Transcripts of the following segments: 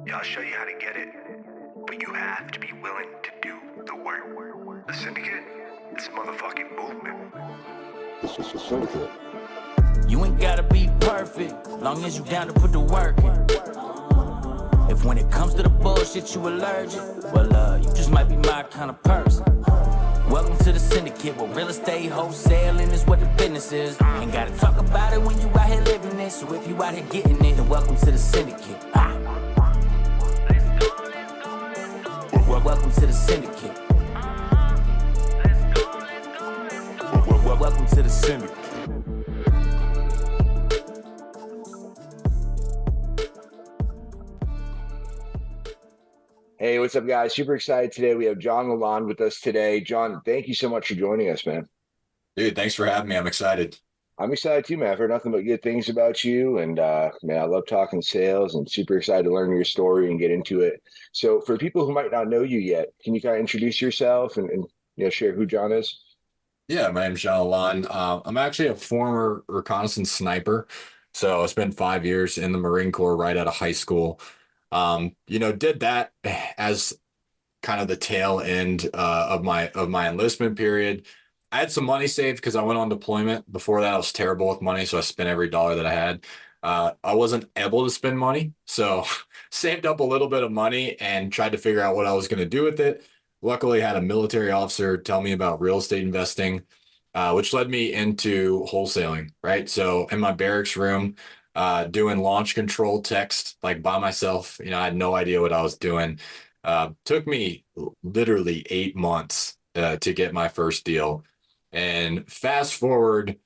Yeah, I'll show you how to get it, but you have to be willing to do the work. The Syndicate, it's a motherfucking movement. It's a syndicate. You ain't gotta be perfect, long as you down to put the work in. If when it comes to the bullshit you allergic, well, you just might be my kind of person. Welcome to the Syndicate, where real estate wholesaling is what the business is. Ain't gotta talk about it when you out here living it, so if you out here getting it, then welcome to the Syndicate. Welcome to the Syndicate. Welcome to the Syndicate. Hey, what's up, guys? Super excited today. We have Jon Lallande with us today. Jon, thank you so much for joining us, man. Dude, thanks for having me. I'm excited. I'm excited too, man. I've heard nothing but good things about you. And man, I love talking sales and super excited to learn your story and get into it. So for people who might not know you yet, can you kind of introduce yourself and share who Jon is? Yeah, my name's Jon Lallande. I'm actually a former reconnaissance sniper. So I spent 5 years in the Marine Corps right out of high school. Did that as kind of the tail end of my enlistment period. I had some money saved because I went on deployment. Before that, I was terrible with money, so I spent every dollar that I had. I wasn't able to spend money, so saved up a little bit of money and tried to figure out what I was going to do with it. Luckily, I had a military officer tell me about real estate investing, which led me into wholesaling, right? So in my barracks room, doing launch control text like by myself, I had no idea what I was doing. Took me literally 8 months to get my first deal. And fast forward,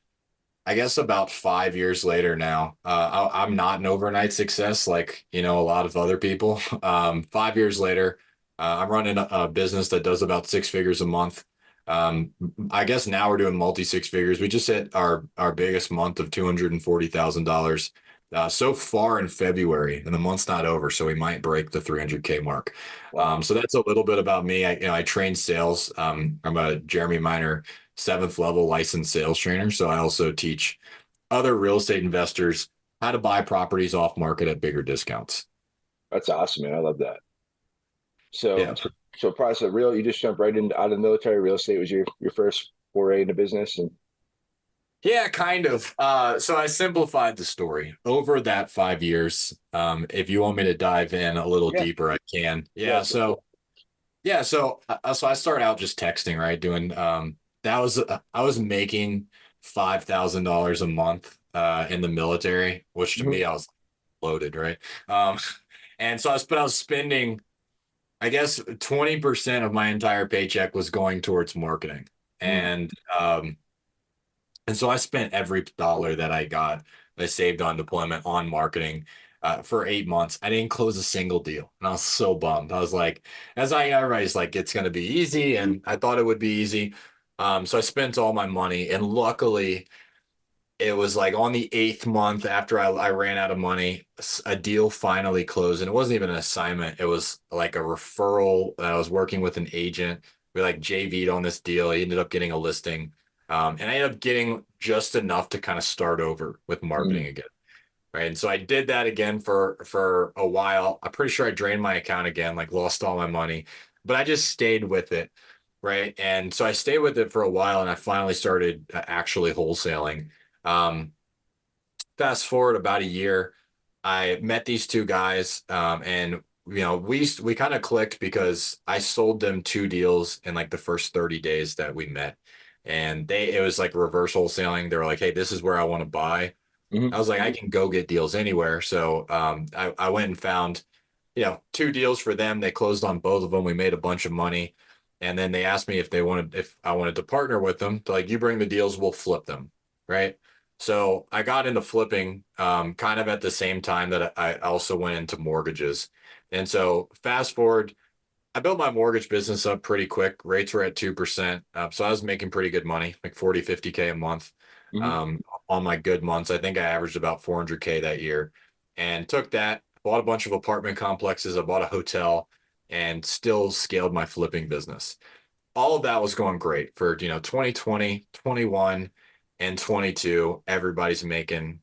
I guess about 5 years later now, I'm not an overnight success like, a lot of other people. 5 years later, I'm running a business that does about 6 figures a month. I guess now we're doing multi 6 figures. We just hit our biggest month of $240,000 so far in February, and the month's not over, so we might break the 300K mark. So that's a little bit about me. I train sales. I'm a Jeremy Minor 7th level licensed sales trainer. So I also teach other real estate investors how to buy properties off market at bigger discounts. That's awesome, man. I love that. So, Yeah. so price of real, you just jumped right out of the military. Real estate was your first foray into business, and Yeah, kind of. So I simplified the story over that 5 years. If you want me to dive in a little deeper, I can. So I started out just texting, right? Doing I was making $5,000 a month in the military, which to me I was loaded, right? And so I was spending, I guess 20% of my entire paycheck was going towards marketing, and so I spent every dollar that I saved on deployment on marketing for 8 months. I didn't close a single deal, and I was so bummed. I was like, everybody's like, it's going to be easy, and I thought it would be easy. So I spent all my money, and luckily it was like on the 8th month after I ran out of money, a deal finally closed, and it wasn't even an assignment. It was like a referral. I was working with an agent. We like JV'd on this deal. He ended up getting a listing. And I ended up getting just enough to kind of start over with marketing again. Right. And so I did that again for a while. I'm pretty sure I drained my account again, like lost all my money, but I just stayed with it. Right. And so I stayed with it for a while, and I finally started actually wholesaling. Fast forward about a year, I met these two guys, and we kind of clicked because I sold them 2 deals in like the first 30 days that we met. And it was like reverse wholesaling. They were like, hey, this is where I want to buy. I was like, I can go get deals anywhere. So I went and found, 2 deals for them. They closed on both of them. We made a bunch of money. And then they asked me if I wanted to partner with them. They're like, you bring the deals, we'll flip them. Right. So I got into flipping kind of at the same time that I also went into mortgages. And so fast forward, I built my mortgage business up pretty quick. Rates were at 2%. So I was making pretty good money, like 40, 50K a month on my good months. I think I averaged about 400K that year, and took that, bought a bunch of apartment complexes. I bought a hotel and still scaled my flipping business. All of that was going great for, 2020, 21. and 22, everybody's making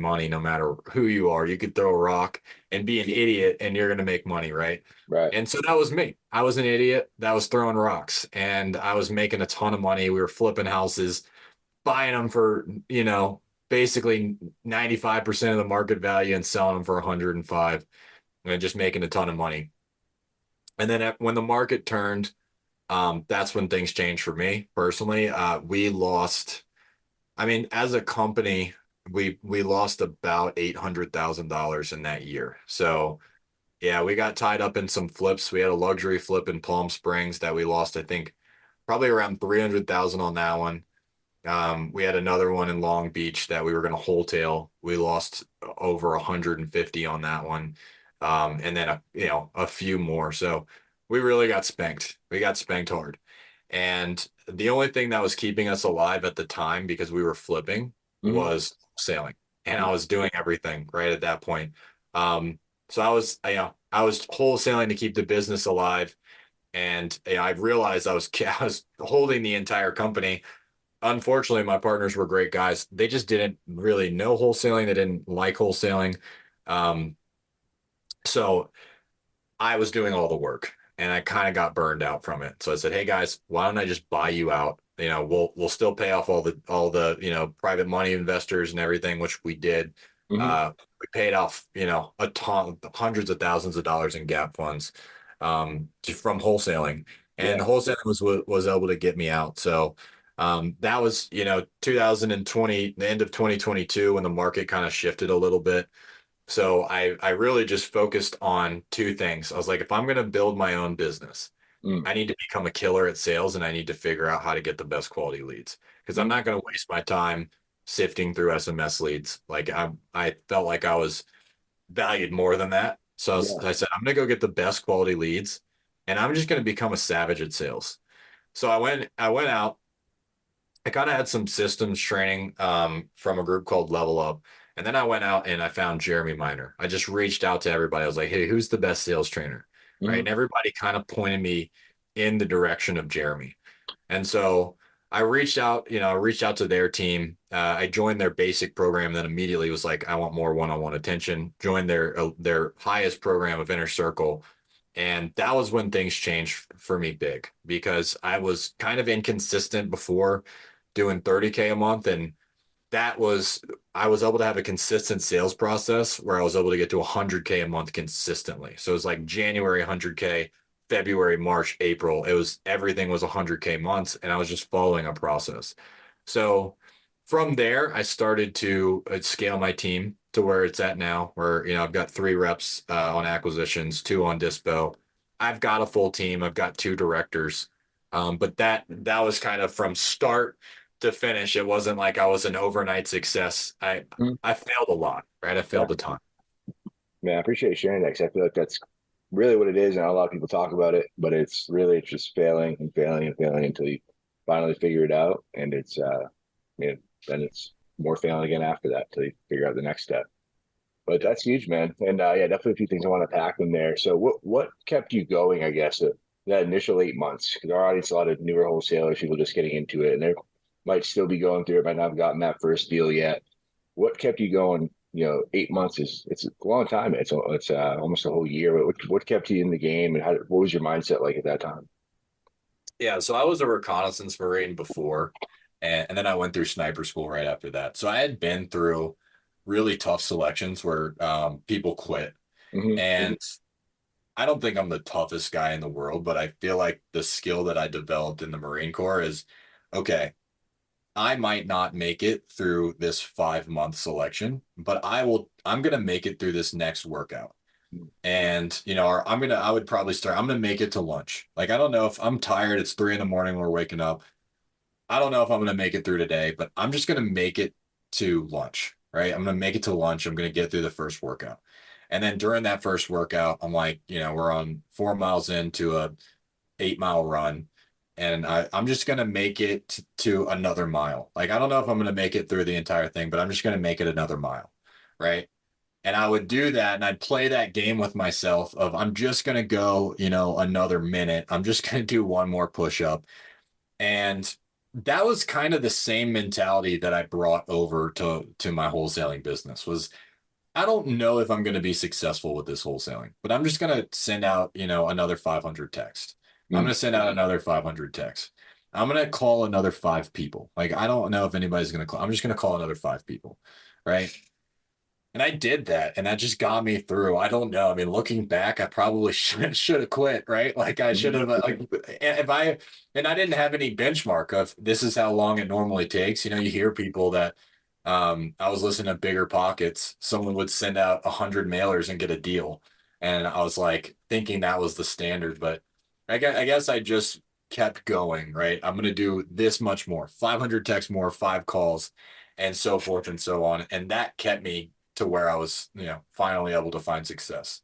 money no matter who you are. You could throw a rock and be an idiot and you're going to make money, right? Right. And so that was me. I was an idiot that was throwing rocks and I was making a ton of money. We were flipping houses, buying them for, basically 95% of the market value and selling them for 105 and just making a ton of money. And then when the market turned, that's when things changed for me personally. We lost, I mean, as a company, we lost about $800,000 in that year. So yeah, we got tied up in some flips. We had a luxury flip in Palm Springs that we lost, I think, probably around 300,000 on that one. We had another one in Long Beach that we were going to wholesale. We lost over 150 on that one. And then a few more. So we really got spanked. We got spanked hard. And the only thing that was keeping us alive at the time, because we were flipping, was sailing. And I was doing everything right at that point. So I was wholesaling to keep the business alive. And I realized I was holding the entire company. Unfortunately, my partners were great guys. They just didn't really know wholesaling. They didn't like wholesaling. So I was doing all the work and I kind of got burned out from it. So I said, hey guys, why don't I just buy you out? We'll still pay off all the private money investors and everything, which we did. We paid off, a ton, hundreds of thousands of dollars in gap funds from wholesaling. And wholesaling was able to get me out. So that was, 2020, the end of 2022, when the market kind of shifted a little bit. So I really just focused on two things. I was like, if I'm going to build my own business, I need to become a killer at sales and I need to figure out how to get the best quality leads, because I'm not going to waste my time sifting through SMS leads. Like I felt like I was valued more than that. So I said, I'm going to go get the best quality leads and I'm just going to become a savage at sales. So I went out. I kind of had some systems training from a group called Level Up. And then I went out and I found Jeremy Miner. I just reached out to everybody. I was like, hey, who's the best sales trainer? Right. And everybody kind of pointed me in the direction of Jeremy. And so I reached out to their team. I joined their basic program, and then immediately was like, I want more one-on-one attention. Joined their highest program of Inner Circle. And that was when things changed for me big, because I was kind of inconsistent before, doing 30K a month. And I was able to have a consistent sales process where I was able to get to 100K a month consistently. So it was like January 100K, February, March, April. Everything was 100K months, and I was just following a process. So from there, I started to scale my team to where it's at now, where, I've got 3 reps on acquisitions, 2 on dispo. I've got a full team. I've got 2 directors. But that was kind of from start to finish. It wasn't like I was an overnight success. I failed a lot, right? I failed a ton. Man, I appreciate you sharing that, because I feel like that's really what it is. And a lot of people talk about it, but it's just failing and failing and failing until you finally figure it out. And it's, then it's more failing again after that until you figure out the next step. But that's huge, man. And definitely a few things I want to pack in there. So what kept you going, I guess, that initial 8 months? Because our audience, a lot of newer wholesalers, people just getting into it, and they're might still be going through it, might not have gotten that first deal yet. What kept you going? 8 months it's a long time. It's almost a whole year. But what kept you in the game, and what was your mindset like at that time? Yeah, so I was a reconnaissance Marine before, and then I went through sniper school right after that. So I had been through really tough selections where people quit. And I don't think I'm the toughest guy in the world, but I feel like the skill that I developed in the Marine Corps is, okay, I might not make it through this 5-month selection, but I'm going to make it through this next workout. And, I'm going to make it to lunch. Like, I don't know if I'm tired. It's 3 a.m. when we're waking up. I don't know if I'm going to make it through today, but I'm just going to make it to lunch, right? I'm going to make it to lunch. I'm going to get through the first workout. And then during that first workout, I'm like, we're on 4 miles into a 8-mile run. And I'm just going to make it to another mile. Like, I don't know if I'm going to make it through the entire thing, but I'm just going to make it another mile. Right. And I would do that. And I'd play that game with myself of, I'm just going to go, another minute. I'm just going to do one more push up. And that was kind of the same mentality that I brought over to my wholesaling business. Was I don't know if I'm going to be successful with this wholesaling, but I'm just going to send out, another 500 texts. I'm Mm. going to send out another 500 texts. I'm going to call another 5 people. Like, I don't know if anybody's going to call. I'm just going to call another 5 people. Right. And I did that, and that just got me through. I don't know. I mean, looking back, I probably should have quit, right? Like I should have, like, if I and I didn't have any benchmark of this is how long it normally takes. You hear people that I was listening to Bigger Pockets. Someone would send out 100 mailers and get a deal, and I was like thinking that was the standard, but I guess I just kept going, right? I'm gonna do this much more, 500 texts more, 5 calls, and so forth and so on, and that kept me to where I was, finally able to find success.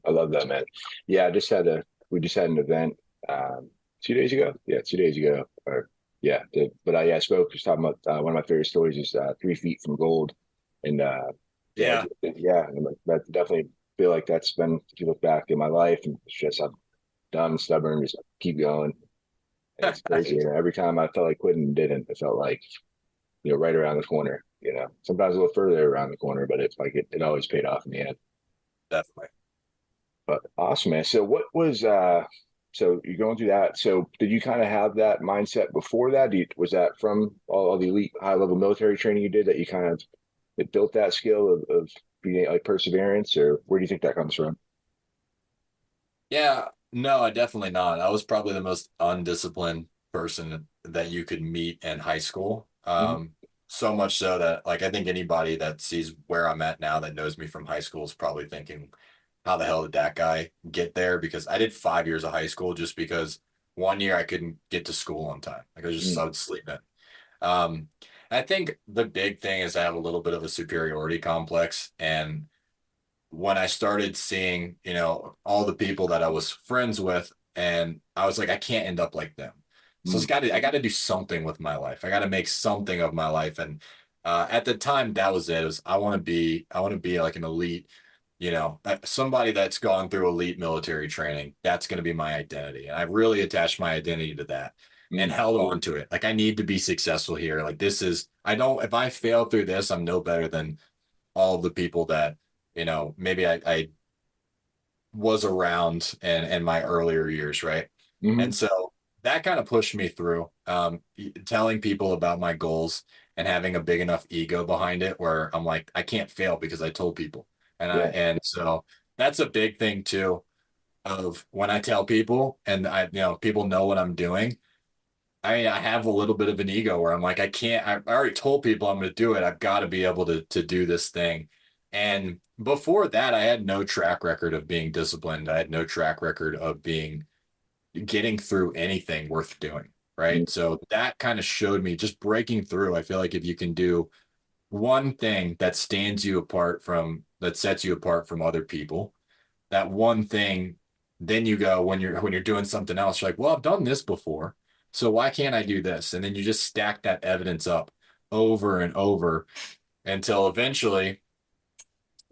I love that, man. Yeah, we just had an event 2 days ago. Yeah, 2 days ago. Or yeah, but I spoke just talking about one of my favorite stories is 3 feet from gold, and Yeah. yeah, and that definitely feel like that's been if you look back in my life and it's just I'm dumb, stubborn, just keep going. And it's crazy. And every time I felt like quitting, didn't. It felt like right around the corner. Sometimes a little further around the corner, but it's like it always paid off in the end. Definitely. But awesome, man. So what was so you're going through that. So did you kind of have that mindset before that? Was that from all the elite high level military training you did that you kind of it built that skill of being like perseverance, or where do you think that comes from? Yeah, no, I definitely not. I was probably the most undisciplined person that you could meet in high school. Mhm. So much so that like I think anybody that sees where I'm at now that knows me from high school is probably thinking, how the hell did that guy get there? Because I did 5 years of high school just because one year I couldn't get to school on time. Like I would sleep in. Um, I think the big thing is I have a little bit of a superiority complex, and when I started seeing, all the people that I was friends with, and I was like, I can't end up like them. So Mm. I got to do something with my life. I got to make something of my life. And at the time, that was it. It was I want to be like an elite, somebody that's gone through elite military training. That's going to be my identity, and I really attached my identity to that and Mm. held on to it. Like I need to be successful here. Like this is I don't if I fail through this, I'm no better than all of the people that maybe I was around in my earlier years, right? And Mhm. so that kind of pushed me through telling people about my goals and having a big enough ego behind it where I'm like, I can't fail because I told people. Yeah. And so that's a big thing too of when I tell people and people know what I'm doing. I have a little bit of an ego where I'm like, I already told people I'm going to do it. I've got to be able to do this thing. And before that, I had no track record of being disciplined. I had no track record of getting through anything worth doing. Mm. Right. So that kind of showed me just breaking through. I feel like if you can do one thing that that sets you apart from other people, that one thing, then you go when you're doing something else, you're like, well, I've done this before, so why can't I do this? And then you just stack that evidence up over and over until eventually,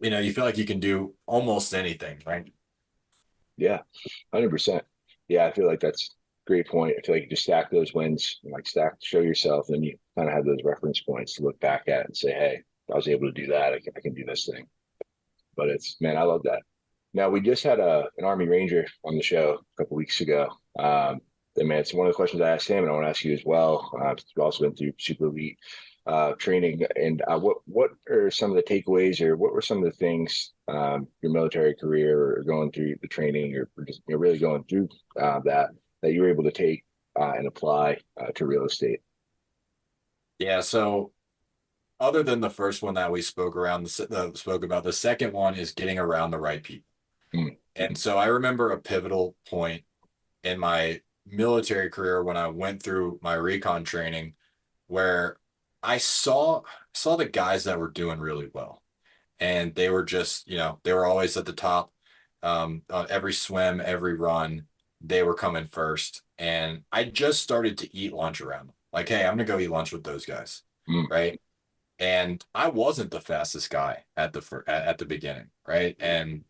you feel like you can do almost anything, right? Yeah. 100%. Yeah, I feel like that's a great point. I feel like you just stack those wins, and like show yourself, and you kind of have those reference points to look back at and say, hey, I was able to do that. I can do this thing. But man, I love that. Now, we just had an Army Ranger on the show a couple weeks ago. And man, it's one of the questions I asked him, and I want to ask you as well. You've also been through super elite training, and what are some of the takeaways, or what were some of the things your military career or going through the training, or just really going through that you were able to take and apply to real estate? Yeah. So other than the first one that we spoke about, the second one is getting around the right people. Mm. And so I remember a pivotal point in my military career when I went through my recon training where I saw the guys that were doing really well, and they were just, they were always at the top. On every swim, every run, they were coming first. And I just started to eat lunch around them. Like, hey, I'm gonna go eat lunch with those guys, Mm. right? And I wasn't the fastest guy at the beginning, right? And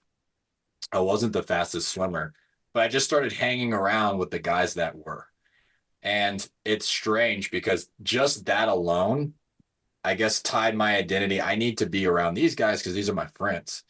I wasn't the fastest swimmer, but I just started hanging around with the guys that were. And it's strange because just that alone, I guess, tied my identity. I need to be around these guys because these are my friends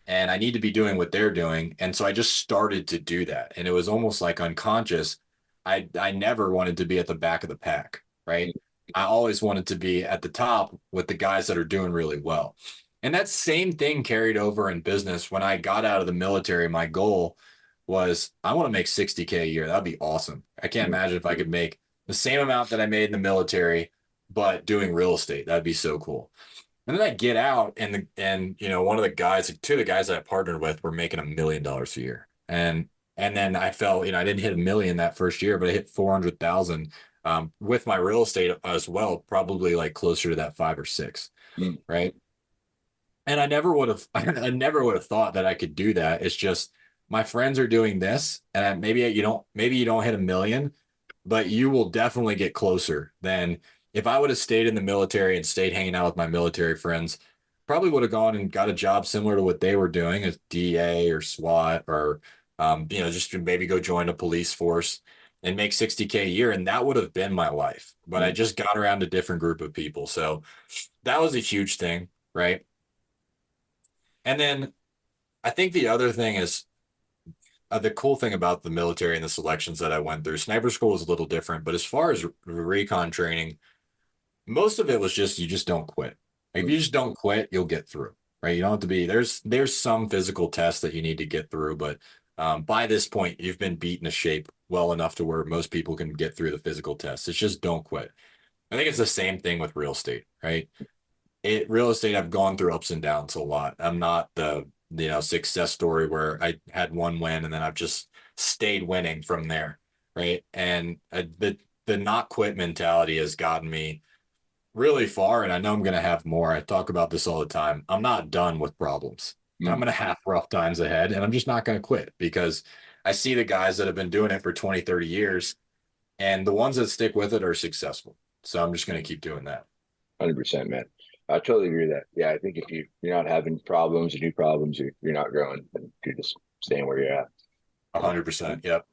and I need to be doing what they're doing. And so I just started to do that. And it was almost like unconscious. I never wanted to be at the back of the pack, right? I always wanted to be at the top with the guys that are doing really well. And that same thing carried over in business. When I got out of the military, my goal was I want to make 60K a year. That'd be awesome. I can't imagine if I could make the same amount that I made in the military, but doing real estate. That'd be so cool. And then I get out and one of the guys, two of the guys that I partnered with were making $1 million a year. And then I felt, I didn't hit 1 million that first year, but I hit 400,000 with my real estate as well, probably like closer to that 5 or 6. Right. And I never would have thought that I could do that. It's just my friends are doing this, and maybe you don't hit 1 million, but you will definitely get closer than if I would have stayed in the military and stayed hanging out with my military friends. Probably would have gone and got a job similar to what they were doing as DA or SWAT or just to maybe go join a police force and make 60K a year. And that would have been my life. But I just got around a different group of people. So that was a huge thing, right? And then I think the other thing is the cool thing about the military and the selections that I went through, sniper school was a little different, but as far as recon training, most of it was just, you just don't quit. If you just don't quit, you'll get through, right? You don't have to be, there's some physical tests that you need to get through, but by this point, you've been beaten to shape well enough to where most people can get through the physical tests. It's just don't quit. I think it's the same thing with real estate, right? Real estate, I've gone through ups and downs a lot. I'm not the success story where I had one win and then I've just stayed winning from there, right? And the not quit mentality has gotten me really far, and I know I'm going to have more. I talk about this all the time. I'm not done with problems. I'm going to have rough times ahead, and I'm just not going to quit because I see the guys that have been doing it for 20, 30 years, and the ones that stick with it are successful. So I'm just going to keep doing that. 100%, man. I totally agree with that. Yeah, I think if you're not having problems or new problems, you're not growing, and you're just staying where you're at. 100%. Yep.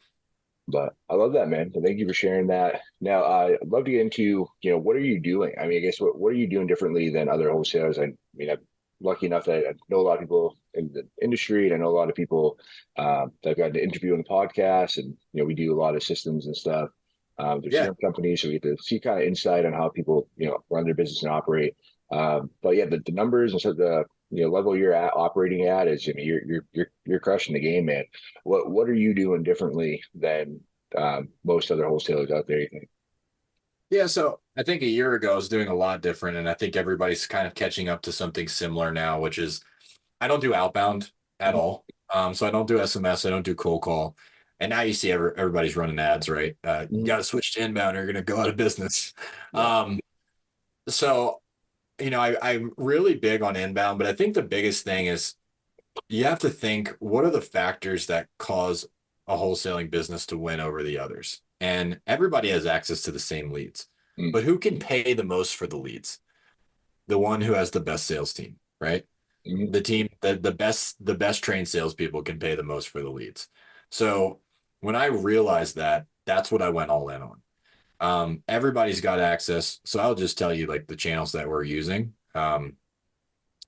But I love that, man. So thank you for sharing that. Now, I'd love to get into, what are you doing? I mean, I guess what are you doing differently than other wholesalers? I mean, I'm lucky enough that I know a lot of people in the industry, and I know a lot of people that I've gotten to interview on the podcast, and we do a lot of systems and stuff. There's different companies, so we get to see kind of insight on how people run their business and operate. But yeah, the numbers and sort of the level you're operating at is you're crushing the game, man. What are you doing differently than most other wholesalers out there, you think? Yeah, so I think a year ago I was doing a lot different, and I think everybody's kind of catching up to something similar now, which is I don't do outbound at all. So I don't do SMS, I don't do cold call. And now you see everybody's running ads, right? You got to switch to inbound or you're going to go out of business. So I'm really big on inbound, but I think the biggest thing is you have to think, what are the factors that cause a wholesaling business to win over the others? And everybody has access to the same leads, but who can pay the most for the leads? The one who has the best sales team, right? The team, the best trained salespeople can pay the most for the leads. So when I realized that, that's what I went all in on. Everybody's got access. So I'll just tell you like the channels that we're using.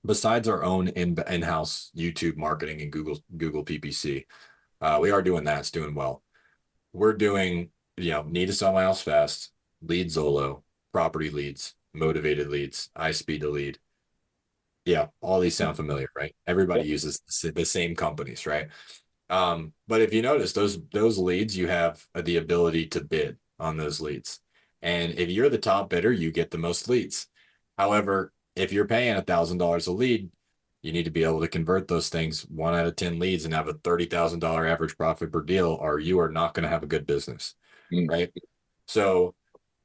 Besides our own in-house YouTube marketing and Google PPC, we are doing that. It's doing well. We're doing, need to sell my house fast, lead Zolo, property leads, motivated leads, iSpeed to lead. Yeah. All these sound familiar, right? Everybody uses the same companies, right? But if you notice those leads, you have the ability to bid on those leads. And if you're the top bidder, you get the most leads. However, if you're paying $1,000 a lead, you need to be able to convert those things 1 out of 10 leads and have a $30,000 average profit per deal, or you are not going to have a good business. Right. So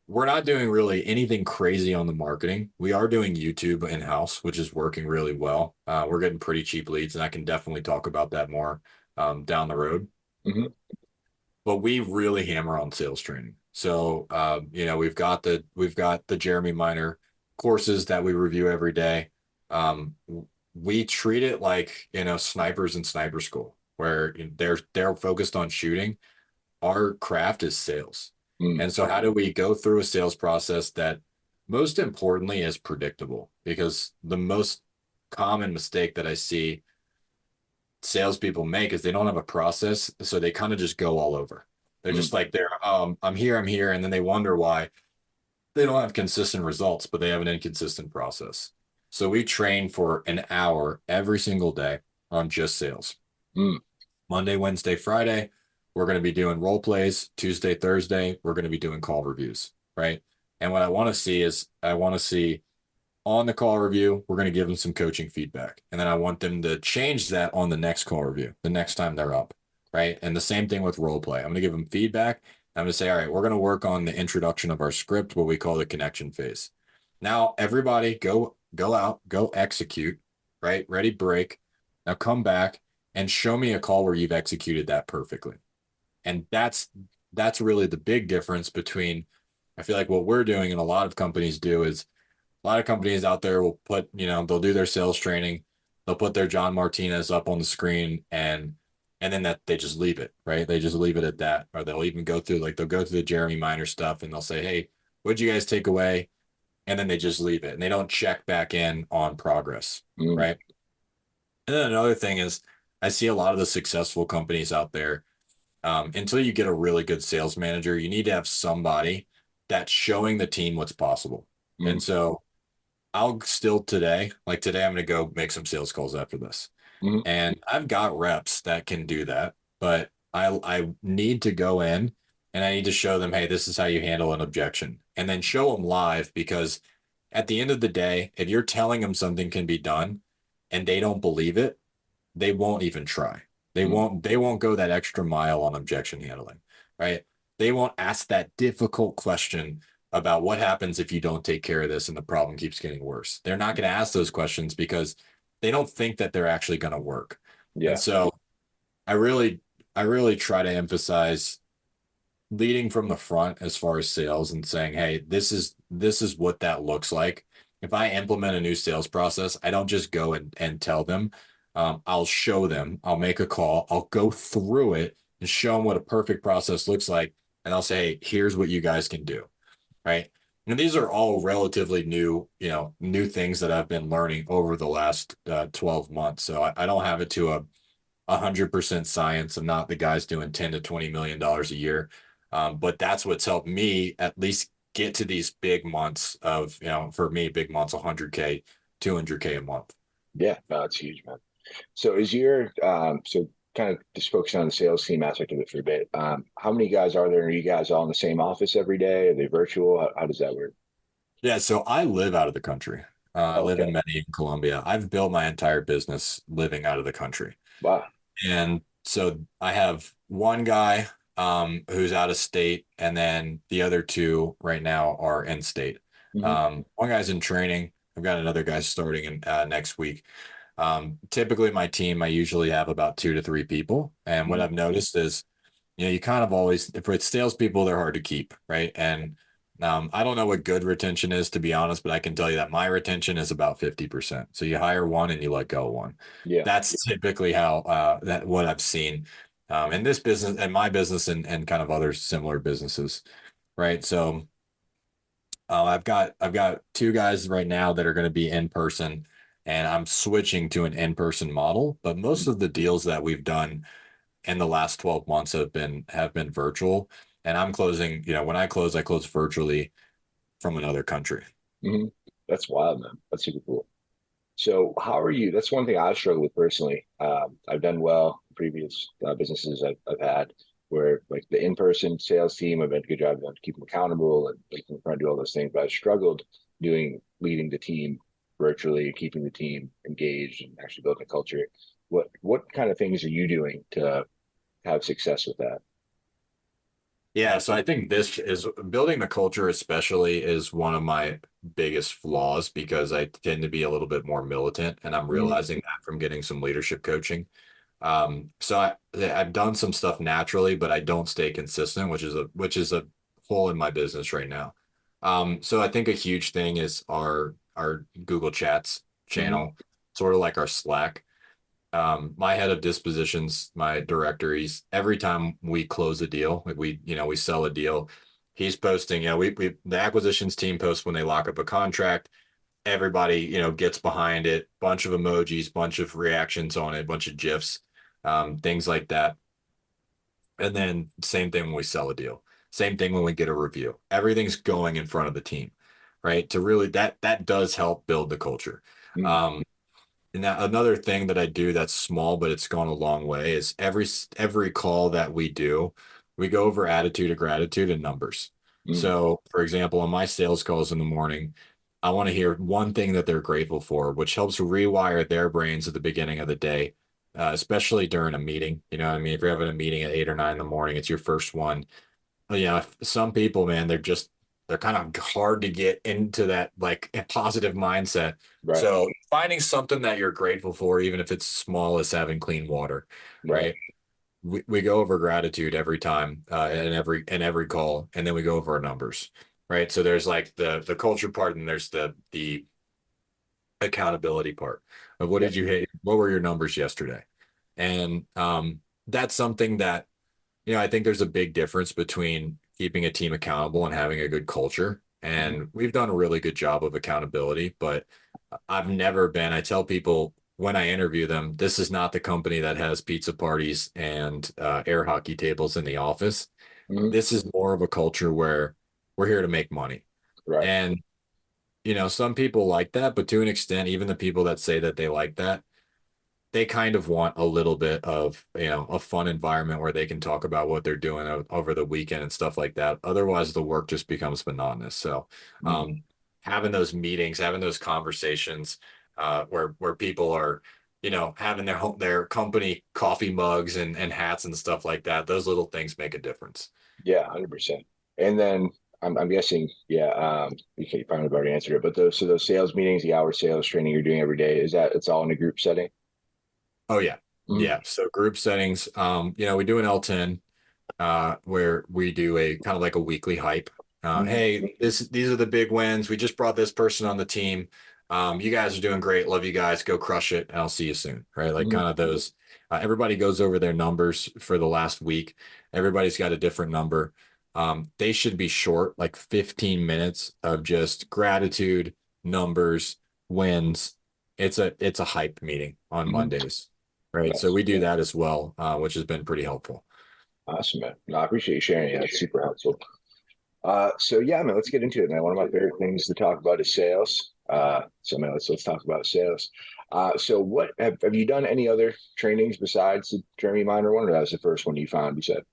we're not doing really anything crazy on the marketing. We are doing YouTube in-house, which is working really well. We're getting pretty cheap leads, and I can definitely talk about that more down the road. But we really hammer on sales training. So, we've got the Jeremy Minor courses that we review every day. We treat it like, snipers in sniper school, where they're focused on shooting. Our craft is sales. And so how do we go through a sales process that most importantly is predictable? Because the most common mistake that I see salespeople make is they don't have a process. So they kind of just go all over. They're just like, I'm here. And then they wonder why they don't have consistent results, but they have an inconsistent process. So we train for an hour every single day on just sales. Monday, Wednesday, Friday, we're going to be doing role plays. Tuesday, Thursday, we're going to be doing call reviews, right? And what I want to see is on the call review, we're going to give them some coaching feedback. And then I want them to change that on the next call review, the next time they're up, right? And the same thing with role play. I'm going to give them feedback. I'm going to say, all right, we're going to work on the introduction of our script, what we call the connection phase. Now, everybody go out, go execute, right? Ready, break. Now come back and show me a call where you've executed that perfectly. And that's really the big difference between, I feel like what we're doing and a lot of companies do is a lot of companies out there will put, they'll do their sales training. They'll put their John Martinez up on the screen and then that they just leave it, right? They just leave it at that. Or they'll even go through, they'll go through the Jeremy Minor stuff and they'll say, hey, what'd you guys take away? And then they just leave it and they don't check back in on progress, right? And then another thing is I see a lot of the successful companies out there, until you get a really good sales manager, you need to have somebody that's showing the team what's possible. And so I'll still today I'm going to go make some sales calls after this. And I've got reps that can do that, but I need to go in and I need to show them, hey, this is how you handle an objection, and then show them live, because at the end of the day, if you're telling them something can be done and they don't believe it, they won't even try. They won't go that extra mile on objection handling, right? They won't ask that difficult question about what happens if you don't take care of this and the problem keeps getting worse. They're not going to ask those questions because they don't think that they're actually going to work. Yeah. And so I really try to emphasize leading from the front as far as sales and saying, hey, this is what that looks like. If I implement a new sales process, I don't just go and tell them. I'll show them, I'll make a call, I'll go through it and show them what a perfect process looks like. And I'll say, hey, here's what you guys can do. Right. And these are all relatively new things that I've been learning over the last 12 months. So I don't have it to 100% science. I'm not the guys doing 10 to $20 million a year. But that's what's helped me at least get to these big months of, for me, big months, 100K, 200K a month. Yeah, no, it's huge, man. So is your, so kind of just focusing on the sales team aspect of it for a bit. How many guys are there? Are you guys all in the same office every day? Are they virtual? How does that work? Yeah, so I live out of the country. I live in Medellin, Colombia. I've built my entire business living out of the country. Wow. And so I have one guy who's out of state, and then the other two right now are in state. One guy's in training. I've got another guy starting in next week. Typically my team, I usually have about 2 to 3 people. And what I've noticed is, you kind of always, if it's salespeople, they're hard to keep. Right. And I don't know what good retention is, to be honest, but I can tell you that my retention is about 50%. So you hire one and you let go one. Yeah. That's typically how, what I've seen, in this business and my business and kind of other similar businesses. Right. So, I've got 2 guys right now that are going to be in person, and I'm switching to an in-person model. But most of the deals that we've done in the last 12 months have been virtual. And I'm closing, when I close virtually from another country. That's wild, man. That's super cool. So how are you? That's one thing I've struggled with personally. I've done well in previous businesses I've had, where like the in-person sales team, I've done a good job of keeping them accountable and trying to do all those things. But I struggled leading the team virtually, keeping the team engaged and actually building a culture. What kind of things are you doing to have success with that? Yeah, so I think this is building the culture, especially, is one of my biggest flaws, because I tend to be a little bit more militant, and I'm realizing that from getting some leadership coaching. So I've done some stuff naturally, but I don't stay consistent, which is a hole in my business right now. So I think a huge thing is our Google Chats channel, sort of like our Slack. My head of dispositions, my director, every time we close a deal, we sell a deal, he's posting, the acquisitions team posts when they lock up a contract. Everybody, gets behind it, bunch of emojis, bunch of reactions on it, bunch of GIFs, things like that. And then same thing when we sell a deal, same thing when we get a review. Everything's going in front of the team, right? To really that does help build the culture. Mm. And another thing that I do that's small, but it's gone a long way is every call that we do, we go over attitude of gratitude and numbers. Mm. So, for example, on my sales calls in the morning, I want to hear one thing that they're grateful for, which helps rewire their brains at the beginning of the day, especially during a meeting. You know what I mean? If you're having a meeting at 8 or 9 in the morning, it's your first one. Some people, man, they're kind of hard to get into that like a positive mindset. Right. So finding something that you're grateful for, even if it's small as having clean water, right? We go over gratitude every time, in every call, and then we go over our numbers, right? So there's like the culture part, and there's the accountability part of what did you hit? What were your numbers yesterday? And that's something that, I think there's a big difference between keeping a team accountable and having a good culture. And we've done a really good job of accountability, but I tell people when I interview them, this is not the company that has pizza parties and air hockey tables in the office. Mm. This is more of a culture where we're here to make money. Right. And, some people like that, but to an extent, even the people that say that they like that, they kind of want a little bit of, a fun environment where they can talk about what they're doing over the weekend and stuff like that. Otherwise, the work just becomes monotonous. So, having those meetings, having those conversations, where people are, having their company coffee mugs and hats and stuff like that, those little things make a difference. Yeah, 100%. And then I'm guessing, you probably already answered it, but those sales meetings, the hour sales training you're doing every day, it's all in a group setting? Oh yeah. Mm. Yeah. So group settings, we do an L10, where we do a kind of like a weekly hype. Hey, these are the big wins. We just brought this person on the team. You guys are doing great. Love you guys. Go crush it. And I'll see you soon. Right. Like kind of those, everybody goes over their numbers for the last week. Everybody's got a different number. They should be short, like 15 minutes of just gratitude, numbers, wins. It's a hype meeting on Mondays. Right. Nice. So we do that as well, which has been pretty helpful. Awesome, man. No, I appreciate you sharing it. That's super helpful. So yeah, man, let's get into it, man. One of my favorite things to talk about is sales. So man, let's talk about sales. So what have you done any other trainings besides the Jeremy Minor one, or that was the first one you found, you said?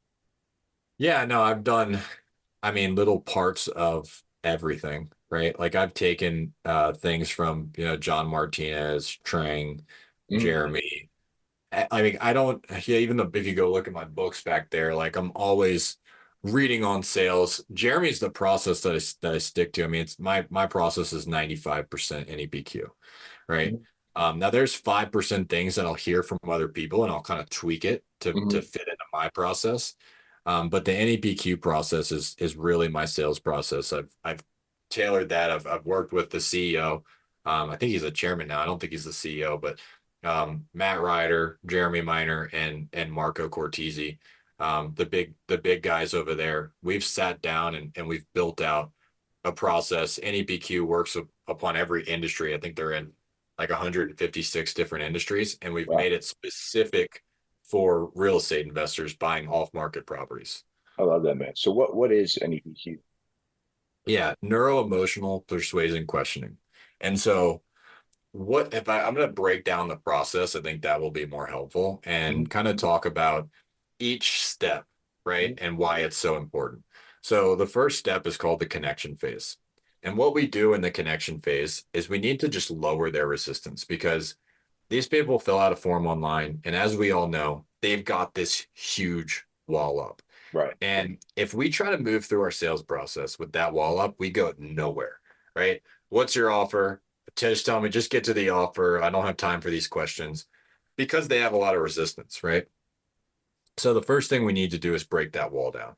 Yeah, no, I've done, little parts of everything, right? Like I've taken things from, John Martinez, Trang, Jeremy. If you go look at my books back there, like I'm always reading on sales. Jeremy's the process that I stick to. I mean, it's my process is 95% NEPQ, right? Now there's 5% things that I'll hear from other people and I'll kind of tweak it to fit into my process. But the NEPQ process is really my sales process. I've tailored that. I've worked with the CEO. I think he's a chairman now. I don't think he's the CEO, but Matt Ryder, Jeremy Minor, and Marco Cortese, the big guys over there. We've sat down and we've built out a process. NEPQ works upon every industry. I think they're in like 156 different industries, and we've made it specific for real estate investors buying off-market properties. I love that, man. So what is NEPQ? Yeah, neuro-emotional persuasion questioning. And so I'm going to break down the process. I think that will be more helpful and kind of talk about each step, right? And why it's so important. So the first step is called the connection phase. And what we do in the connection phase is we need to just lower their resistance, because these people fill out a form online. And as we all know, they've got this huge wall up. Right. And if we try to move through our sales process with that wall up, we go nowhere, right? What's your offer? Just tell me, just get to the offer. I don't have time for these questions, because they have a lot of resistance, right? So the first thing we need to do is break that wall down.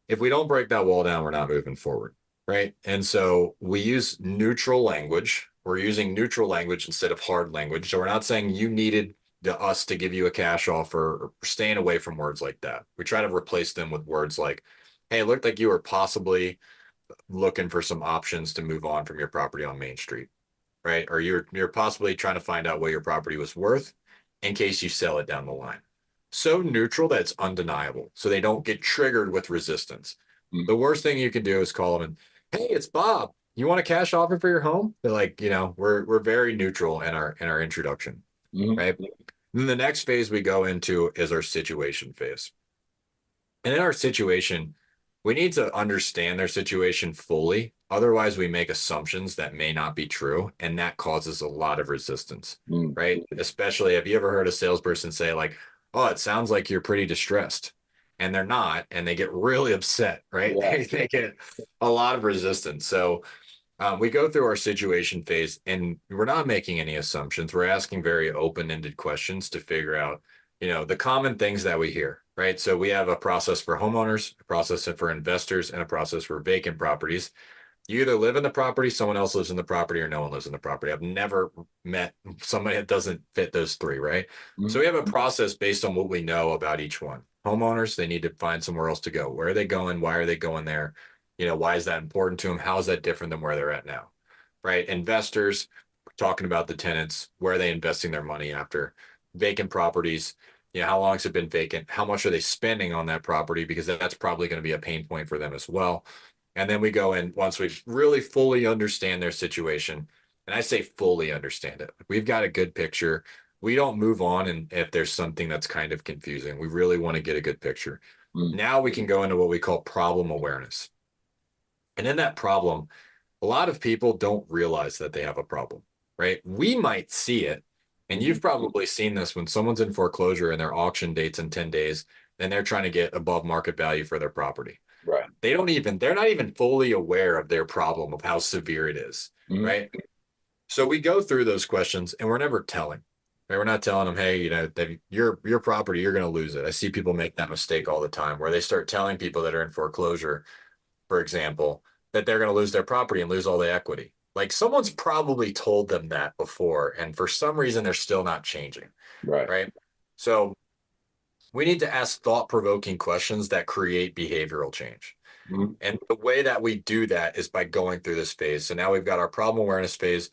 If we don't break that wall down, we're not moving forward, right? And so we use neutral language. We're using neutral language instead of hard language. So we're not saying you needed us to give you a cash offer, or staying away from words like that. We try to replace them with words like, hey, it looked like you were possibly looking for some options to move on from your property on Main Street, right? Or you're possibly trying to find out what your property was worth in case you sell it down the line. So neutral that it's undeniable, so they don't get triggered with resistance. Mhm. The worst thing you can do is call them and, hey, it's Bob. You want a cash offer for your home? They're like, we're very neutral in our introduction, Mhm. right? Then the next phase we go into is our situation phase. And in our situation, we need to understand their situation fully. Otherwise, we make assumptions that may not be true, and that causes a lot of resistance, Mhm. right? Especially, have you ever heard a salesperson say, like, oh, it sounds like you're pretty distressed, and they're not, and they get really upset, right? Yeah. They get a lot of resistance. So we go through our situation phase, and we're not making any assumptions. We're asking very open-ended questions to figure out, the common things that we hear, right? So we have a process for homeowners, a process for investors, and a process for vacant properties. You either live in the property, someone else lives in the property, or no one lives in the property. I've never met somebody that doesn't fit those three, right? So Mhm. we have a process based on what we know about each one. Homeowners, they need to find somewhere else to go. Where are they going? Why are they going there? Why is that important to them? How is that different than where they're at now? Right? Investors, we're talking about the tenants, where are they investing their money after? Vacant properties, how long has it been vacant? How much are they spending on that property? Because that's probably going to be a pain point for them as well. And then we go in once we really fully understand their situation. And I say fully understand it. We've got a good picture. We don't move on. And if there's something that's kind of confusing, we really want to get a good picture. Mhm. Now we can go into what we call problem awareness. And in that problem, a lot of people don't realize that they have a problem, right? We might see it. And you've probably seen this when someone's in foreclosure and their auction date's in 10 days, and they're trying to get above market value for their property. Right. They're not even fully aware of their problem, of how severe it is, Mhm. right? So we go through those questions and we're never telling, right? We're not telling them, hey, your property, you're going to lose it. I see people make that mistake all the time where they start telling people that are in foreclosure, for example, that they're going to lose their property and lose all the equity. Like someone's probably told them that before, and for some reason they're still not changing, Right. right? So we need to ask thought-provoking questions that create behavioral change. Mhm. And the way that we do that is by going through this phase. So now we've got our problem awareness phase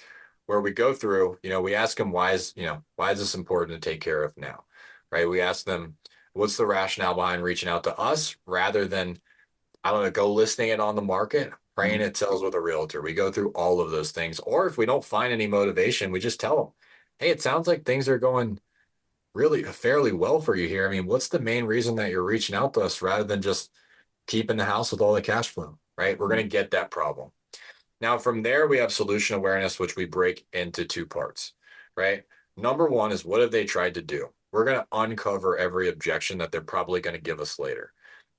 where we go through, we ask them, why is this important to take care of now? Right? We ask them, what's the rationale behind reaching out to us rather than, I don't know, go listing it on the market, praying it sells with a realtor. We go through all of those things. Or if we don't find any motivation, we just tell them, hey, it sounds like things are going really fairly well for you here. I mean, what's the main reason that you're reaching out to us rather than just keeping the house with all the cash flow, right? We're going to get that problem. Now, from there, we have solution awareness, which we break into two parts, right? Number one is what have they tried to do? We're going to uncover every objection that they're probably going to give us later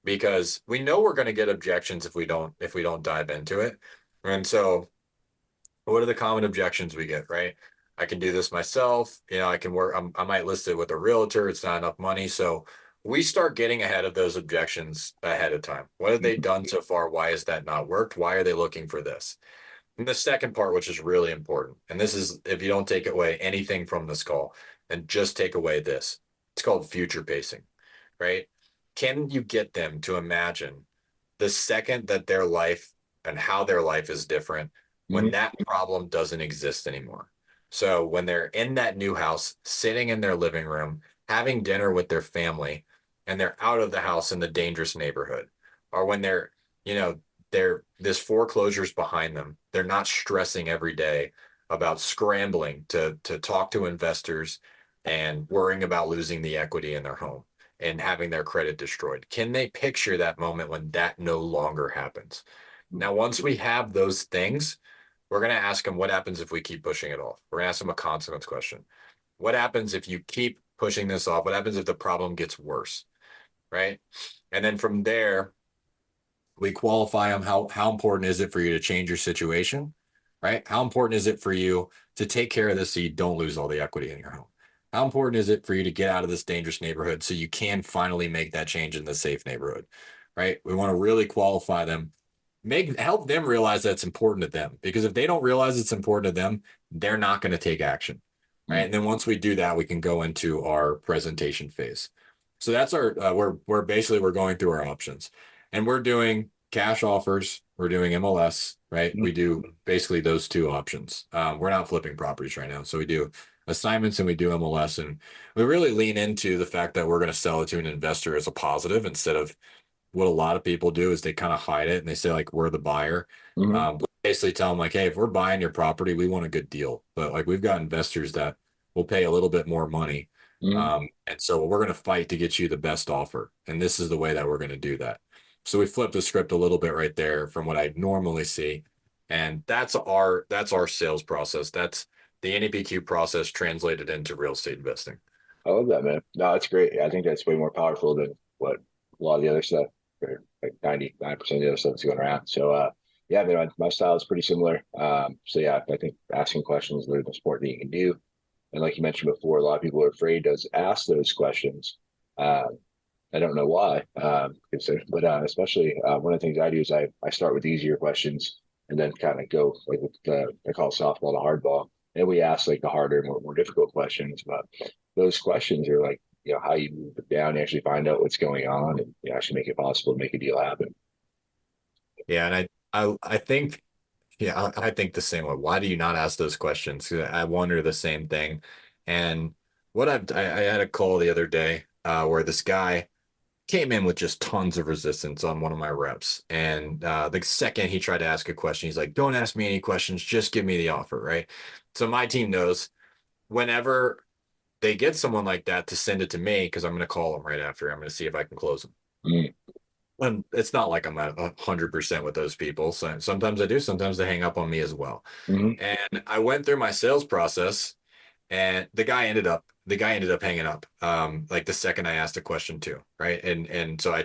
because we know we're going to get objections if we don't dive into it. And so what are the common objections we get, right? I can do this myself. I can work. I might list it with a realtor. It's not enough money. So we start getting ahead of those objections ahead of time. What have they done so far? Why has that not worked? Why are they looking for this? And the second part, which is really important, and this is if you don't take away anything from this call and just take away this, it's called future pacing, right? Can you get them to imagine the second that their life and how their life is different when Mhm. that problem doesn't exist anymore? So when they're in that new house, sitting in their living room, having dinner with their family, and they're out of the house in the dangerous neighborhood, or when you know, this foreclosure's behind them, they're not stressing every day about scrambling to talk to investors and worrying about losing the equity in their home and having their credit destroyed. Can they picture that moment when that no longer happens? Now, once we have those things, we're going to ask them what happens if we keep pushing it off. We're going to ask them a consequence question. What happens if you keep pushing this off? What happens if the problem gets worse? Right. And then from there, we qualify them. How important is it for you to change your situation? Right. How important is it for you to take care of this so you don't lose all the equity in your home? How important is it for you to get out of this dangerous neighborhood so you can finally make that change in the safe neighborhood? Right. We want to really qualify them, help them realize that's important to them, because if they don't realize it's important to them, they're not going to take action. Right. Mhm. And then once we do that, we can go into our presentation phase. So that's our, we're basically, we're going through our options. And we're doing cash offers. We're doing MLS, right? Mm-hmm. We do basically those two options. We're not flipping properties right now. So we do assignments and we do MLS. And we really lean into the fact that we're going to sell it to an investor as a positive instead of what a lot of people do is they kind of hide it and they say like, we're the buyer. Mm-hmm. We basically tell them like, hey, if we're buying your property, we want a good deal. But like we've got investors that will pay a little bit more money. Mm-hmm. And so we're going to fight to get you the best offer. And this is the way that we're going to do that. So we flipped the script a little bit right there from what I normally see. And that's our sales process. That's the NEPQ process translated into real estate investing. I love that, man. No, that's great. I think that's way more powerful than what a lot of the other stuff, or like 99% of the other stuff that's going around. So, yeah, I mean, my style is pretty similar. So yeah, I think asking questions is the most important thing you can do. And like you mentioned before, a lot of people are afraid to ask those questions. I don't know why, but especially one of the things I do is I start with easier questions and then kind of go like with I call softball to hardball. And we ask like the harder, more difficult questions. But those questions are like, how you move it down, you actually find out what's going on and you actually make it possible to make a deal happen. Yeah. And I think, yeah, I think the same way. Why do you not ask those questions? 'Cause I wonder the same thing. And I had a call the other day where this guy came in with just tons of resistance on one of my reps. And the second he tried to ask a question, he's like, don't ask me any questions, just give me the offer, right? So my team knows whenever they get someone like that to send it to me, because I'm going to call them right after. I'm going to see if I can close them. Mm. And it's not like I'm at 100% with those people. So sometimes I do, sometimes they hang up on me as well. Mm-hmm. And I went through my sales process and the guy ended up hanging up like the second I asked a question too, right? And so I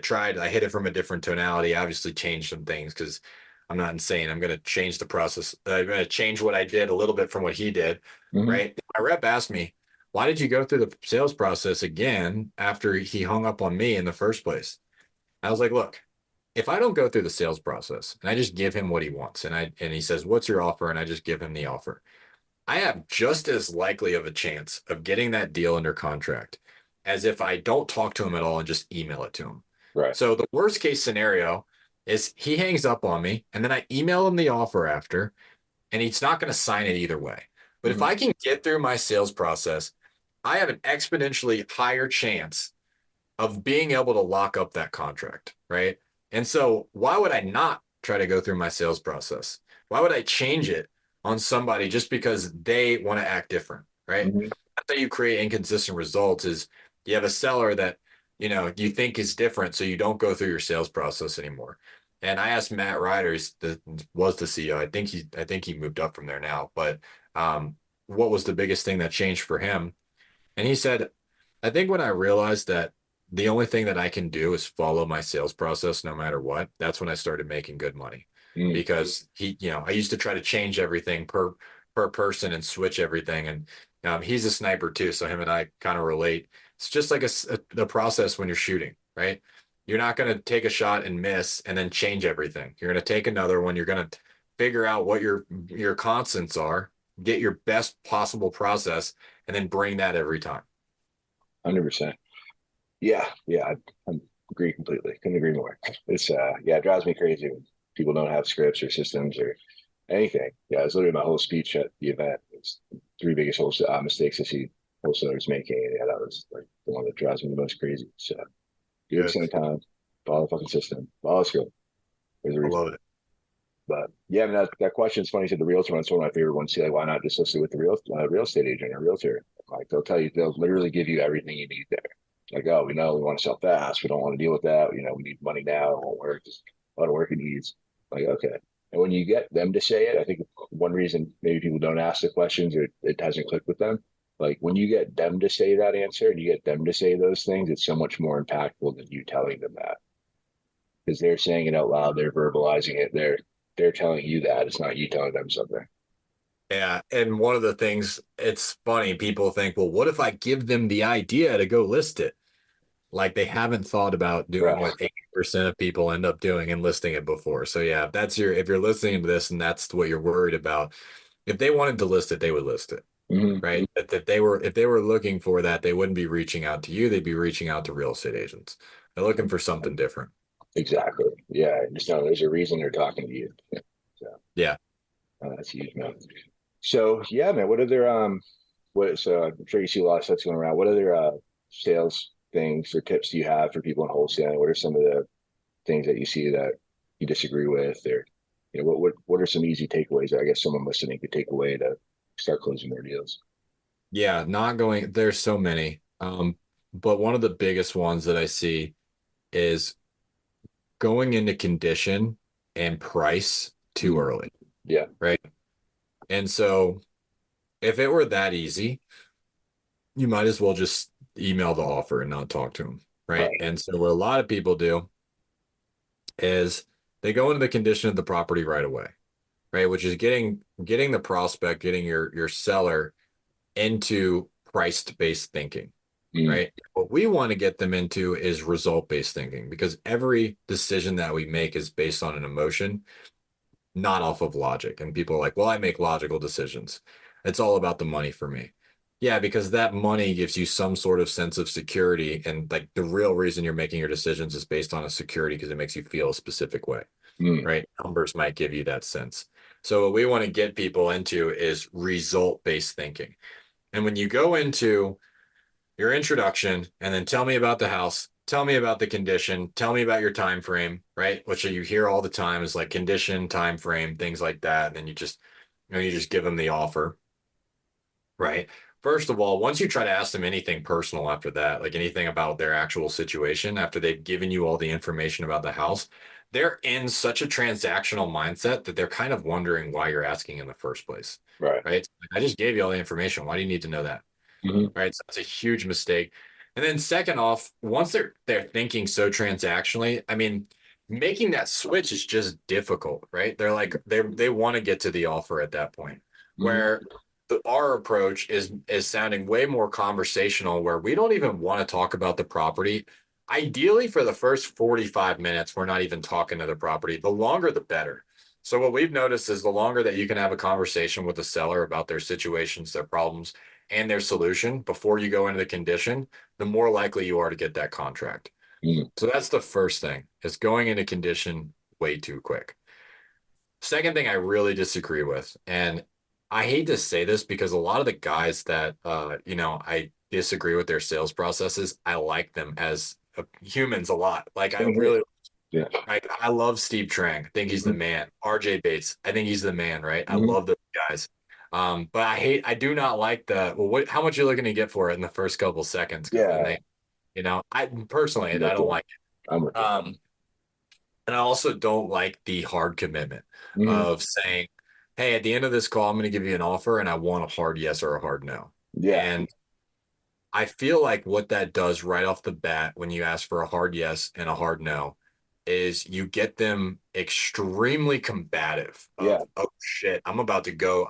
hit it from a different tonality, obviously changed some things because I'm not insane. I'm going to change the process. I'm going to change what I did a little bit from what he did, Mm-hmm. right? My rep asked me, why did you go through the sales process again after he hung up on me in the first place? I was like, look, if I don't go through the sales process and I just give him what he wants and he says, what's your offer? And I just give him the offer, I have just as likely of a chance of getting that deal under contract as if I don't talk to him at all and just email it to him. Right. So the worst case scenario is he hangs up on me and then I email him the offer after and he's not going to sign it either way. But if I can get through my sales process, I have an exponentially higher chance of being able to lock up that contract, right? And so why would I not try to go through my sales process? Why would I change it on somebody just because they want to act different, right? Mm-hmm. That's how you create inconsistent results is you have a seller that, you think is different, so you don't go through your sales process anymore. And I asked Matt Ryder, was the CEO. I think he moved up from there now, but what was the biggest thing that changed for him? And he said, I think when I realized that the only thing that I can do is follow my sales process no matter what, that's when I started making good money. Because I used to try to change everything per person and switch everything. And he's a sniper too. So him and I kind of relate. It's just like the process when you're shooting, right? You're not going to take a shot and miss and then change everything. You're going to take another one. You're going to figure out what your constants are, get your best possible process, and then bring that every time. 100%. Yeah. I agree completely. Couldn't agree more. It's it drives me crazy when people don't have scripts or systems or anything. Yeah, it's literally my whole speech at the event. It's three biggest mistakes I see wholesalers making. And yeah, that was like the one that drives me the most crazy. So do it at the same time, follow the fucking system, follow the script. I love it. But yeah, I mean, that question is funny. You said the realtor one's one of my favorite ones. See, like, why not just list it with the real estate agent or realtor? Like, they'll literally give you everything you need there. Like, oh, we know we want to sell fast. We don't want to deal with that. We need money now. It won't work. Just a lot of work it needs. Like, okay. And when you get them to say it, I think one reason maybe people don't ask the questions or it hasn't clicked with them. Like when you get them to say that answer and you get them to say those things, it's so much more impactful than you telling them that. Because they're saying it out loud, they're verbalizing it, they're telling you that. It's not you telling them something. Yeah. And one of the things, it's funny, people think, well, what if I give them the idea to go list it? Like they haven't thought about doing what 80% of people end up doing and listing it before. So yeah, if you're listening to this and that's what you're worried about, if they wanted to list it, they would list it. Mm-hmm. Right. If they were looking for that, they wouldn't be reaching out to you. They'd be reaching out to real estate agents. They're looking for something different. Exactly. Yeah. Just know there's a reason they're talking to you. So Yeah. that's huge, man. So yeah, man. What other so I'm sure you see a lot of stuff going around. What other sales things or tips do you have for people in wholesaling? What are some of the things that you see that you disagree with, or what are some easy takeaways that I guess someone listening could take away to start closing their deals? Yeah, not going, there's so many. But one of the biggest ones that I see is going into condition and price too Mm, early, yeah. right? And so if it were that easy, you might as well just email the offer and not talk to them, right? Right. And so what a lot of people do is they go into the condition of the property right away, right? Which is getting the prospect, getting your seller into price-based thinking, Mm, right? What we want to get them into is result-based thinking because every decision that we make is based on an emotion, not off of logic. And people are like, well, I make logical decisions. It's all about the money for me. Yeah, because that money gives you some sort of sense of security. And like the real reason you're making your decisions is based on a security because it makes you feel a specific way, mm, right? Numbers might give you that sense. So what we want to get people into is result-based thinking. And when you go into your introduction and then tell me about the house, tell me about the condition, tell me about your time frame, right? Which you hear all the time is like condition, time frame, things like that. And then you just give them the offer, right? First of all, once you try to ask them anything personal after that, like anything about their actual situation, after they've given you all the information about the house, they're in such a transactional mindset that they're kind of wondering why you're asking in the first place, right. right? I just gave you all the information. Why do you need to know that? Hmm. Right. So that's a huge mistake. And then second off, once they're thinking so transactionally, I mean, making that switch is just difficult, right? They're like they want to get to the offer at that point. Hmm. Where our approach is sounding way more conversational, where we don't even want to talk about the property. Ideally, for the first 45 minutes, we're not even talking to the property. The longer, the better. So what we've noticed is the longer that you can have a conversation with the seller about their situations, their problems, and their solution before you go into the condition, the more likely you are to get that contract. Hmm. So that's the first thing is going into condition way too quick. Second thing I really disagree with, and I hate to say this because a lot of the guys that I disagree with their sales processes, I like them as humans a lot. Like I Same here. really Yeah. I love Steve Trang. I think he's the Hmm. man. RJ Bates. I think he's the man, right? I Hmm. love those guys. But I do not like how much you're looking to get for it in the first couple seconds? Because then Yeah. I personally, I'm I with don't you. like I'm with it. And I also don't like the hard commitment you. Hmm. of saying, hey, at the end of this call, I'm going to give you an offer and I want a hard yes or a hard no. Yeah. And I feel like what that does right off the bat when you ask for a hard yes and a hard no is you get them extremely combative Yeah. of, oh shit, I'm about to go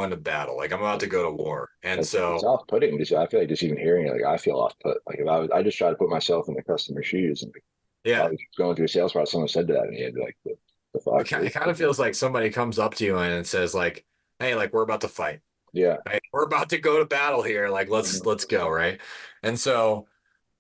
into battle. Like I'm about to go to war. And It's so off-putting. Just I feel like just even hearing it, like I feel off-put. Like if I just try to put myself in the customer's shoes, and if I yeah, was going through a sales process, someone said that, and he'd be like, the fuck, it dude?" kind of feels like somebody comes up to you and says like, hey, like we're about to fight. Yeah. Right? We're about to go to battle here. Like Mhm. let's go, right? And so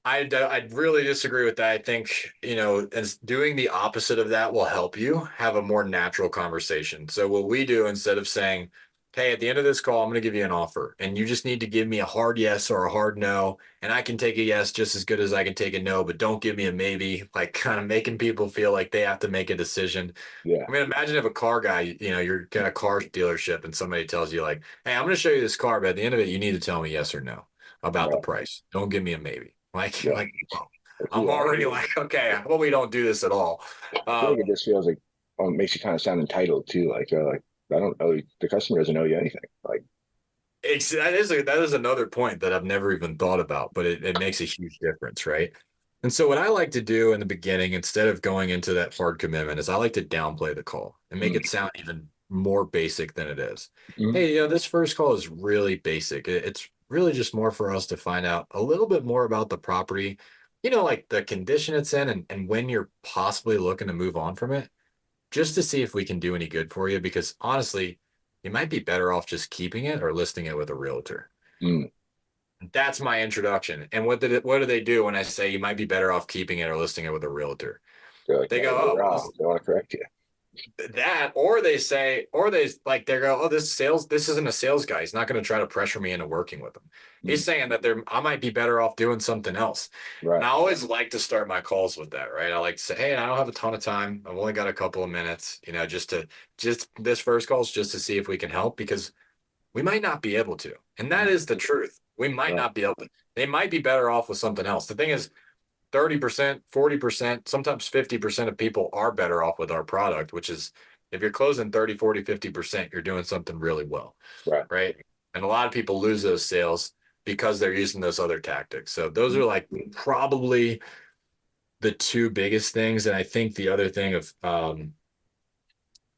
I really disagree with that. I think, as doing the opposite of that will help you have a more natural conversation. So what we do instead of saying, hey, at the end of this call, I'm going to give you an offer and you just need to give me a hard yes or a hard no. And I can take a yes just as good as I can take a no, but don't give me a maybe, like kind of making people feel like they have to make a decision. Yeah. I mean, imagine if a car guy, you're at a car dealership and somebody tells you like, hey, I'm going to show you this car, but at the end of it, you need to tell me yes or no about the Right. price. Don't give me a maybe. Yeah. Whoa. Like, I'm yeah. already like, okay, well, we don't do this at all. I feel Um, like it just feels like it makes you kind of sound entitled too. Like I don't know, the customer doesn't owe you anything. Like, that is another point that I've never even thought about, but it makes a huge difference, right? And so what I like to do in the beginning, instead of going into that hard commitment, is I like to downplay the call and make mm, it sound even more basic than it is. mm, Hey, this first call is really basic. It's really just more for us to find out a little bit more about the property, like the condition it's in and when you're possibly looking to move on from it, just to see if we can do any good for you. Because honestly, you might be better off just keeping it or listing it with a realtor. mm. That's my introduction. And what do they do when I say you might be better off keeping it or listing it with a realtor? They're like, They no, go, you're oh, wrong. They want to correct you. that, or they say, or they like, they go, oh, this isn't a sales guy. He's not going to try to pressure me into working with him. He's saying that I might be better off doing something else. Right. And I always like to start my calls with that, right? I like to say, hey, I don't have a ton of time. I've only got a couple of minutes, just this first call is just to see if we can help, because we might not be able to. And that is the truth. We might not be able to. They might be better off with something else. The thing is, 30%, 40%, sometimes 50% of people are better off with our product, which is, if you're closing 30, 40, 50%, you're doing something really well. Right. And a lot of people lose those sales because they're using those other tactics. So those are like probably the two biggest things. And I think the other thing of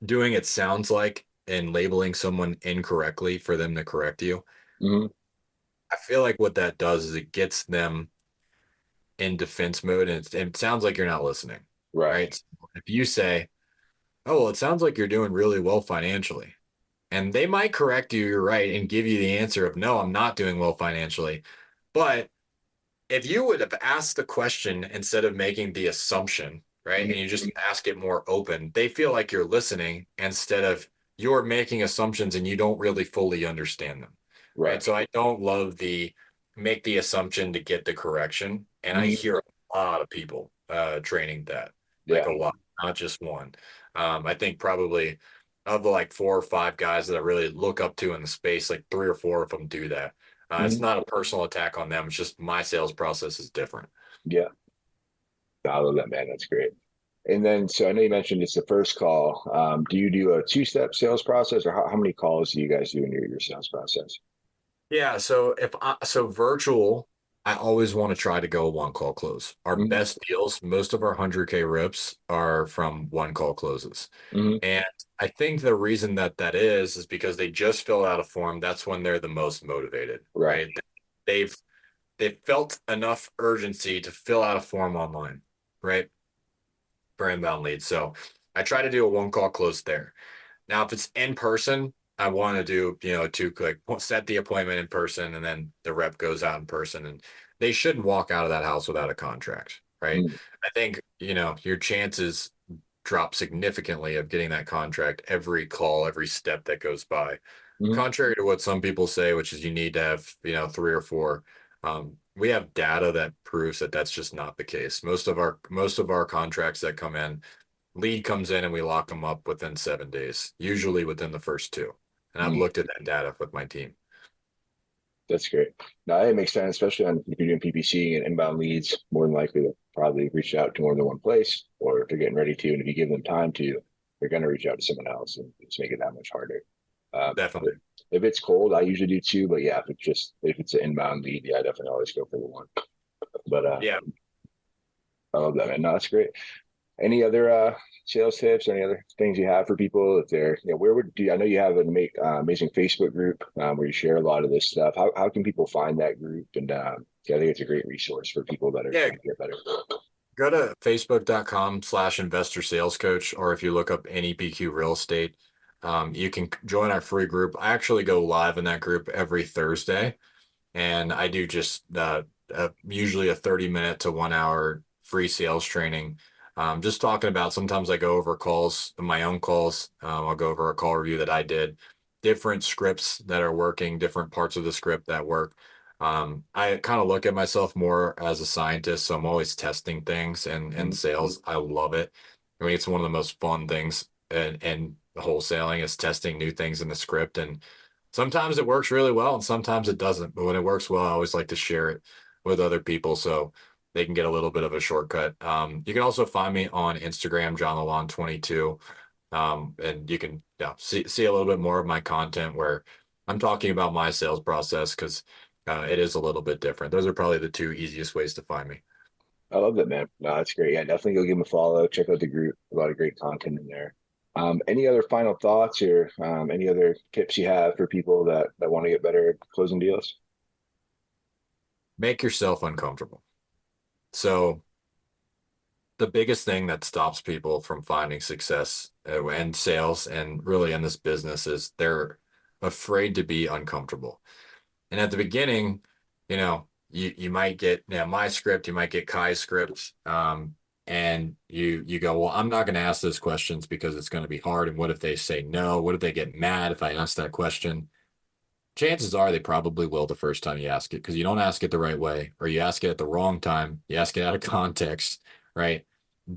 doing it sounds like and labeling someone incorrectly for them to correct you. Mm-hmm. I feel like what that does is it gets them in defense mode, and it sounds like you're not listening. Right. So if you say, oh, well, it sounds like you're doing really well financially, and they might correct you, you're right, and give you the answer of, no, I'm not doing well financially. But if you would have asked the question instead of making the assumption, right, and you just ask it more open, they feel like you're listening instead of you're making assumptions and you don't really fully understand them. Right. So I don't love the make the assumption to get the correction. And I hear a lot of people training that, like a lot, not just one. I think probably of the like 4 or 5 guys that I really look up to in the space, like 3 or 4 of them do that. It's not a personal attack on them. It's just my sales process is different. Yeah. I love that, man. That's great. And then, so I know you mentioned it's the first call. Do you do a 2-step sales process, or how many calls do you guys do in your sales process? Yeah. So virtual, I always want to try to go 1 call close. Our best deals, most of our 100K rips are from 1 call closes. And I think the reason that is because they just filled out a form. That's when they're the most motivated, right? They've felt enough urgency to fill out a form online, right? For inbound leads. So I try to do a 1 call close there. Now, if it's in person, I want to do, 2 quick, set the appointment in person, and then the rep goes out in person, and they shouldn't walk out of that house without a contract, right? I think, your chances drop significantly of getting that contract every call, every step that goes by. Contrary to what some people say, which is you need to have, 3 or 4. We have data that proves that that's just not the case. Most of our contracts that come in, lead comes in and we lock them up within 7 days, usually within the first 2. And I've looked at that data with my team. That's great. No, it makes sense, especially if you're doing PPC and inbound leads. More than likely, they'll probably reach out to more than one place, or if they're getting ready to, and if you give them time to, they're going to reach out to someone else, and it's make it that much harder. Definitely. If it's cold, I usually do 2, but yeah, if it's an inbound lead, I definitely always go for the 1. But yeah, I love that, man. No, that's great. Any other sales tips, any other things you have for people if they're, where I know you have an amazing Facebook group where you share a lot of this stuff. How can people find that group? And I think it's a great resource for people that are trying to get better. Go to facebook.com/investor sales coach, or if you look up NEPQ real estate, you can join our free group. I actually go live in that group every Thursday, and I do just usually a 30-minute to 1 hour free sales training. Just talking about, sometimes I go over calls, my own calls. I'll go over a call review that I did, different scripts that are working, different parts of the script that work. I kind of look at myself more as a scientist, so I'm always testing things and sales. I love it. I mean, it's one of the most fun things in wholesaling is testing new things in the script. And sometimes it works really well and sometimes it doesn't. But when it works well, I always like to share it with other people so they can get a little bit of a shortcut. You can also find me on Instagram, Jon Lallande 22. And you can see a little bit more of my content where I'm talking about my sales process, because it is a little bit different. Those are probably the 2 easiest ways to find me. I love that, man. No, that's great. Yeah, definitely go give them a follow. Check out the group. A lot of great content in there. Any other final thoughts or any other tips you have for people that want to get better at closing deals? Make yourself uncomfortable. So the biggest thing that stops people from finding success in sales and really in this business is they're afraid to be uncomfortable. And at the beginning, you might get my script, you might get Ky's script. and you go, well, I'm not going to ask those questions because it's going to be hard. And what if they say no? What if they get mad if I ask that question? Chances are they probably will the first time you ask it, because you don't ask it the right way, or you ask it at the wrong time. You ask it out of context, right?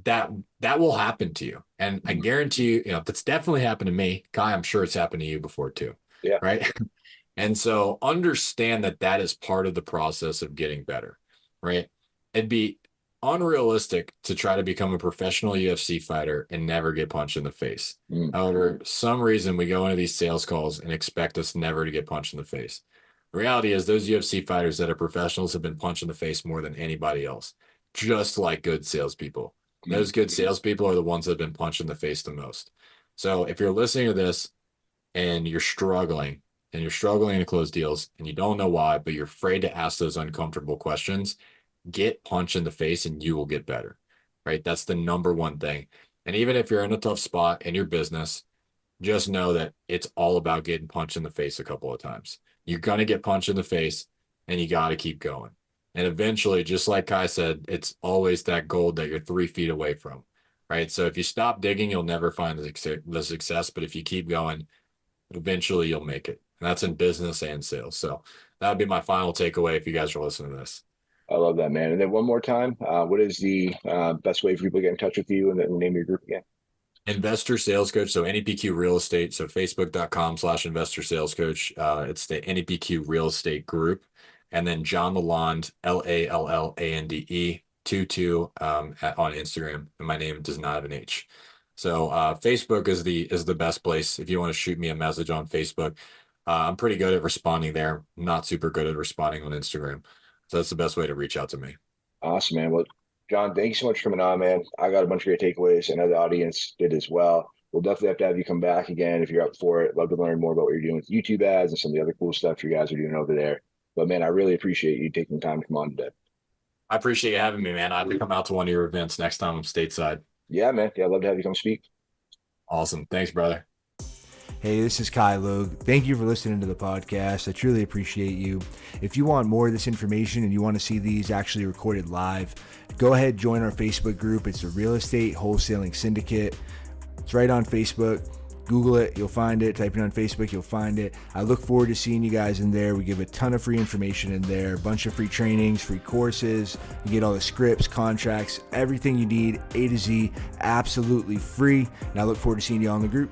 That will happen to you. And I guarantee you, that's definitely happened to me. Ky, I'm sure it's happened to you before too. Yeah. Right. And so understand that is part of the process of getting better, right? It'd be unrealistic to try to become a professional UFC fighter and never get punched in the face. However, some reason we go into these sales calls and expect us never to get punched in the face. The reality is those UFC fighters that are professionals have been punched in the face more than anybody else, just like good salespeople. Those good salespeople are the ones that have been punched in the face the most. So if you're listening to this and you're struggling to close deals and you don't know why, but you're afraid to ask those uncomfortable questions, get punched in the face and you will get better, right? That's the number one thing. And even if you're in a tough spot in your business, just know that it's all about getting punched in the face a couple of times. You're going to get punched in the face and you got to keep going. And eventually, just like Ky said, it's always that gold that you're 3 feet away from, right? So if you stop digging, you'll never find the success. But if you keep going, eventually you'll make it. And that's in business and sales. So that would be my final takeaway if you guys are listening to this. I love that, man. And then one more time, what is the best way for people to get in touch with you and the name of your group again? Investor Sales Coach. So NEPQ Real Estate. So Facebook.com/Investor Sales Coach. It's the NEPQ Real Estate Group. And then Jon Lallande, Lallande 22 on Instagram. And my name does not have an H. So Facebook is the best place if you want to shoot me a message on Facebook. I'm pretty good at responding there. Not super good at responding on Instagram. So that's the best way to reach out to me. Awesome, man. Well, Jon, thank you so much for coming on, man. I got a bunch of great takeaways. I know the audience did as well. We'll definitely have to have you come back again if you're up for it. Love to learn more about what you're doing with YouTube ads and some of the other cool stuff you guys are doing over there. But man, I really appreciate you taking the time to come on today. I appreciate you having me, man. I have to come out to one of your events next time I'm stateside. Yeah, man. Yeah, I'd love to have you come speak. Awesome. Thanks, brother. Hey, this is Ky Logue. Thank you for listening to the podcast. I truly appreciate you. If you want more of this information and you want to see these actually recorded live, go ahead, join our Facebook group. It's the Real Estate Wholesaling Syndicate. It's right on Facebook. Google it, you'll find it. Type it on Facebook, you'll find it. I look forward to seeing you guys in there. We give a ton of free information in there, a bunch of free trainings, free courses. You get all the scripts, contracts, everything you need, A to Z, absolutely free. And I look forward to seeing you on the group.